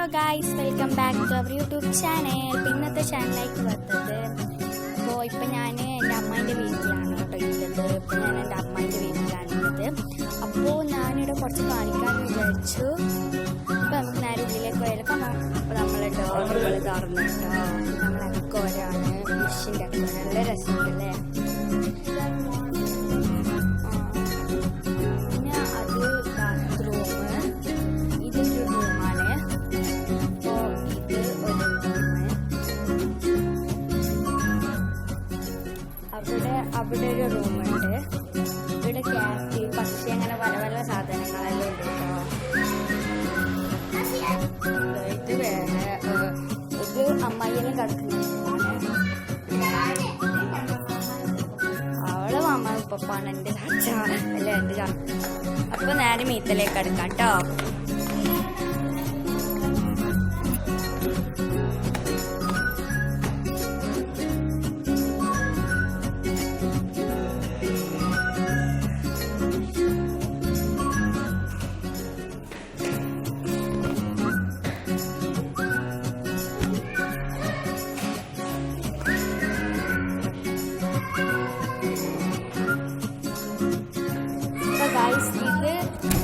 Hello guys, welcome back to our YouTube channel. ഇന്നത്തെ ചാനലിലേക്ക് വന്നത് അപ്പോൾ ഇപ്പം ഞാൻ എൻ്റെ അമ്മേൻ്റെ വീട്ടിലാണ് കേട്ടോ ഉള്ളത്. ഇപ്പം ഞാൻ എൻ്റെ അമ്മേൻ്റെ വീട്ടിലാണുള്ളത്. അപ്പോൾ ഞാനിവിടെ കുറച്ച് കാണിക്കാമെന്ന് വിചാരിച്ചു. അപ്പോൾ നമുക്ക് നേരെ ഉള്ളിലേക്ക് പോയാലൊക്കെ. അപ്പോൾ നമ്മൾ ഡോറുകൾ തുറന്നിട്ടോ, നമ്മൾ അക്കോരാണ് ഫിഷിൻ്റെ അക്കോര. നല്ല രസമുണ്ടല്ലേ? പിന്നെ അത് ബാത്റൂം, ഇതൊരു റൂമാണ്. അപ്പോൾ ഇത് ഒരു റൂമ്. അവിടെ ഒരു റൂമുണ്ട്. ഇവിടെ ക്യാറ്റ്, പക്ഷി, അങ്ങനെ പല പല സാധനങ്ങളെല്ലാം ഉണ്ട് കേട്ടോ. ഇത് വേറെ, ഇത് അമ്മായിയെല്ലാം കിടക്കുന്നതാണ്. അവള് മാമ ഉപ്പാണ് എൻ്റെ ചാച്ച, അല്ല എൻ്റെ ചാച്ച. അപ്പൊ നേരെ മീത്തലേക്ക് എടുക്കാം കേട്ടോ.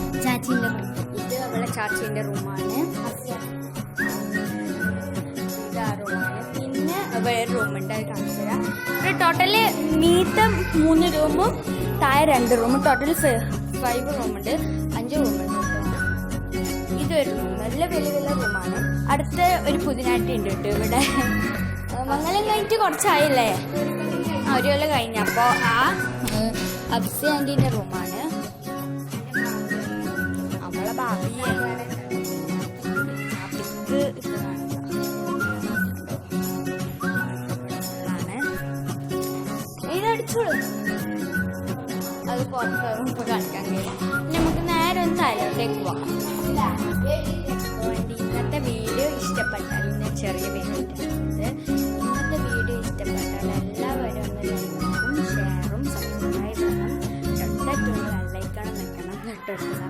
ഇത് ചാച്ചിൻ്റെ റൂം. ഇത് അവളെ ചാച്ചിൻ്റെ റൂമാണ്. ഇതാ റൂമാണ്. പിന്നെ വേറെ റൂമുണ്ട്, അത് കാണിച്ചു തരാം. ഇവിടെ ടോട്ടല് മീത്ത 3 റൂമും താഴെ 2 റൂമും, ടോട്ടൽ 5 റൂമുണ്ട്. 5 റൂമുണ്ട് കേട്ടോ. ഇതൊരു റൂം, നല്ല വലിയ വലിയ റൂമാണ്. അടുത്ത ഒരു പുതിനാട്ടി ഉണ്ട് കേട്ടോ ഇവിടെ. മംഗലം കഴിഞ്ഞിട്ട് കുറച്ചായില്ലേ? ഒരു കൊല്ലം കഴിഞ്ഞപ്പോൾ ആ അബ്സി ആൻറ്റീൻ്റെ റൂമാണ്. അവളെ ഭാവിയാണ്. ഇതടിച്ചോളൂ, അത് പുറത്ത് ഇപ്പൊ കാണിക്കാൻ കഴിയും. നമുക്ക് നേരെ ഒന്ന് തലയിലേക്ക് പോവാം. ഇന്നത്തെ വീഡിയോ ഇഷ്ടപ്പെട്ടാൽ, ഇന്ന് ചെറിയ വീഡിയോ ഇന്നത്തെ വീഡിയോ ഇഷ്ടപ്പെട്ടാൽ എല്ലാവരും ഒന്ന് ലൈക്കും ഷെയറും സബ്സ്ക്രൈബ് ചെയ്യണം. തൊട്ടടുത്തുള്ള ബെല്ലൈക്കൺ വെക്കണം. തൊട്ടടുത്തുള്ള